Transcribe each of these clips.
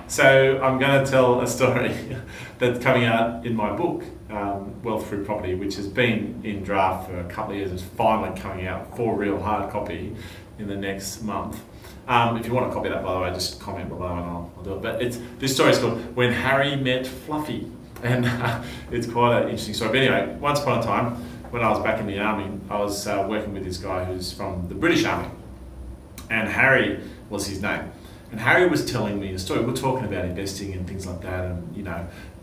So I'm going to tell a story that's coming out in my book, Wealth Through Property, which has been in draft for a couple of years. It's finally coming out for real hard copy in the next month. If you want a copy of that, by the way, just comment below and I'll do it. But this story is called When Harry Met Fluffy, and it's quite an interesting story. But anyway, once upon a time, when I was back in the army, I was working with this guy who's from the British Army, and Harry was his name. And Harry was telling me a story. We're talking about investing and things like that, and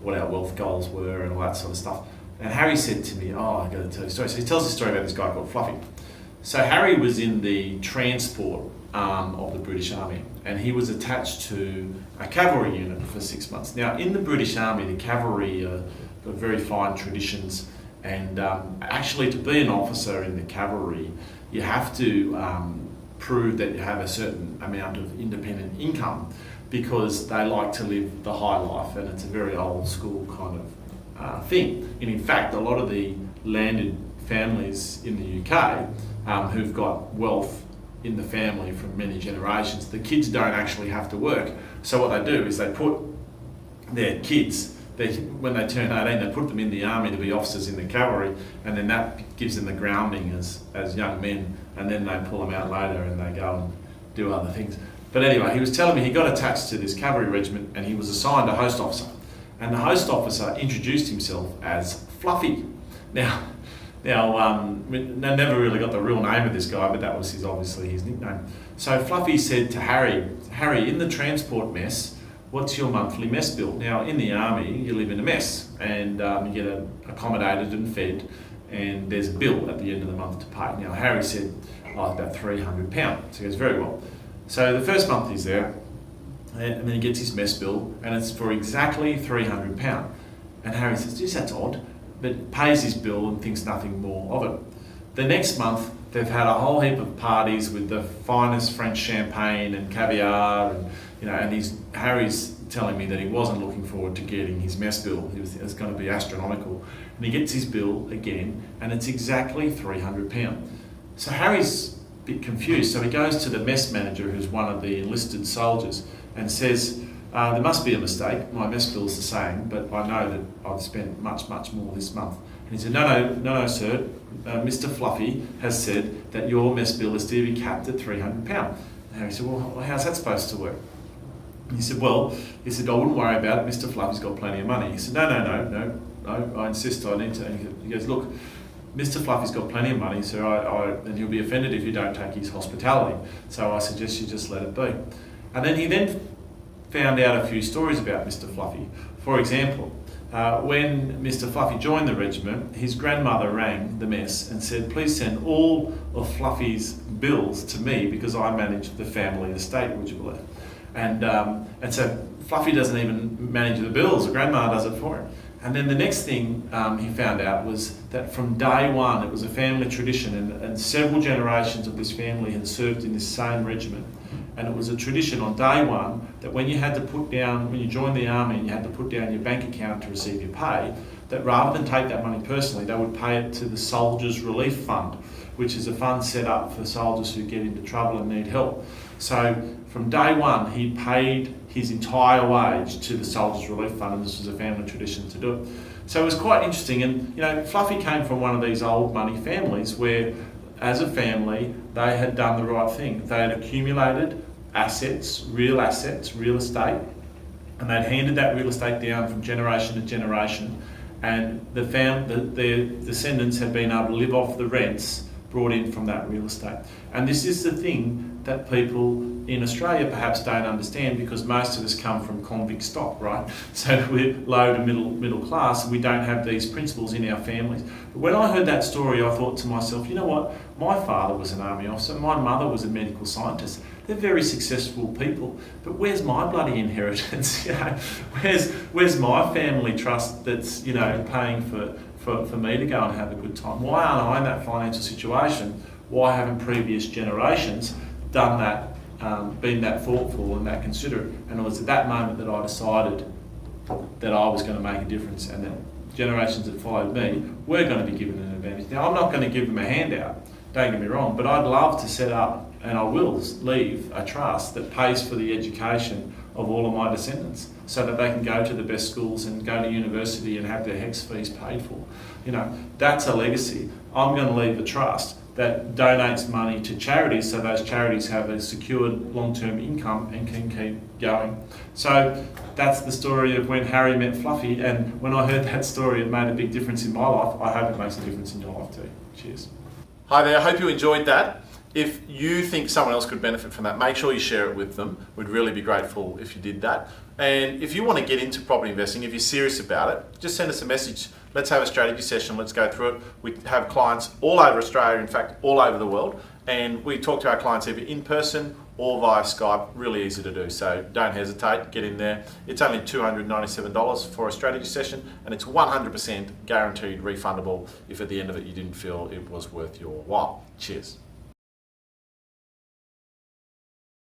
what our wealth goals were and all that sort of stuff. And Harry said to me, "Oh, I got to tell you a story." So he tells a story about this guy called Fluffy. So Harry was in the transport of the British Army, and he was attached to a cavalry unit for 6 months. Now, in the British Army, the cavalry are very fine traditions, and actually, to be an officer in the cavalry, you have to prove that you have a certain amount of independent income, because they like to live the high life, and it's a very old school kind of thing. And in fact, a lot of the landed families in the UK who've got wealth in the family from many generations, the kids don't actually have to work. So what they do is they put their kids, when they turn 18, they put them in the army to be officers in the cavalry, and then that gives them the grounding as young men, and then they pull them out later and they go and do other things. But anyway, he was telling me he got attached to this cavalry regiment and he was assigned a host officer. And the host officer introduced himself as Fluffy. Now, I never really got the real name of this guy, but that was obviously his nickname. So Fluffy said to Harry, in the transport mess, what's your monthly mess bill? Now, in the army, you live in a mess, and you get accommodated and fed, and there's a bill at the end of the month to pay. Now, Harry said, about £300. So he goes, very well. So the first month he's there, and then he gets his mess bill, and it's for exactly £300. And Harry says, geez, that's odd, but pays his bill and thinks nothing more of it. The next month, they've had a whole heap of parties with the finest French champagne and caviar, and Harry's telling me that he wasn't looking forward to getting his mess bill. It was going to be astronomical. And he gets his bill again, and it's exactly £300. So Harry's a bit confused. So he goes to the mess manager, who's one of the enlisted soldiers, and says, there must be a mistake. My mess bill's the same, but I know that I've spent much, much more this month. And he said, no, sir. Mr. Fluffy has said that your mess bill is to be capped at £300. And Harry said, well, how's that supposed to work? And he said, I wouldn't worry about it. Mr. Fluffy's got plenty of money. He said, no, I insist I need to. And he goes, look, Mr. Fluffy's got plenty of money, sir, and he'll be offended if you don't take his hospitality. So I suggest you just let it be. And then he found out a few stories about Mr. Fluffy. For example, when Mr. Fluffy joined the regiment, his grandmother rang the mess and said, please send all of Fluffy's bills to me because I manage the family estate, would you believe? And so Fluffy doesn't even manage the bills, the grandma does it for him. And then the next thing he found out was that from day one, it was a family tradition, and several generations of this family had served in this same regiment. And it was a tradition on day one that when you joined the army and you had to put down your bank account to receive your pay, that rather than take that money personally, they would pay it to the Soldiers Relief Fund, which is a fund set up for soldiers who get into trouble and need help. So from day one, he paid his entire wage to the Soldiers Relief Fund, and this was a family tradition to do it. So it was quite interesting, and Fluffy came from one of these old money families where, as a family, they had done the right thing. They had accumulated assets, real estate, and they'd handed that real estate down from generation to generation, and their descendants had been able to live off the rents brought in from that real estate. And this is the thing that people in Australia perhaps don't understand, because most of us come from convict stock, right? So we're low to middle class, and we don't have these principles in our families. But when I heard that story, I thought to myself, you know what? My father was an army officer, my mother was a medical scientist. They're very successful people, but where's my bloody inheritance? Where's my family trust that's paying for me to go and have a good time? Why aren't I in that financial situation? Why haven't previous generations done that, been that thoughtful and that considerate? And it was at that moment that I decided that I was going to make a difference, and that generations that followed me were going to be given an advantage. Now, I'm not going to give them a handout, don't get me wrong, but I'd love to set up, and I will leave, a trust that pays for the education of all of my descendants so that they can go to the best schools and go to university and have their HECS fees paid for. That's a legacy. I'm going to leave a trust that donates money to charities so those charities have a secured long-term income and can keep going. So that's the story of when Harry met Fluffy, and when I heard that story, it made a big difference in my life. I hope it makes a difference in your life too. Cheers. Hi there, I hope you enjoyed that. If you think someone else could benefit from that, make sure you share it with them. We'd really be grateful if you did that. And if you want to get into property investing, if you're serious about it, just send us a message. Let's have a strategy session. Let's go through it. We have clients all over Australia, in fact, all over the world. And we talk to our clients either in person or via Skype. Really easy to do. So don't hesitate, get in there. It's only $297 for a strategy session, and it's 100% guaranteed refundable if at the end of it you didn't feel it was worth your while. Cheers.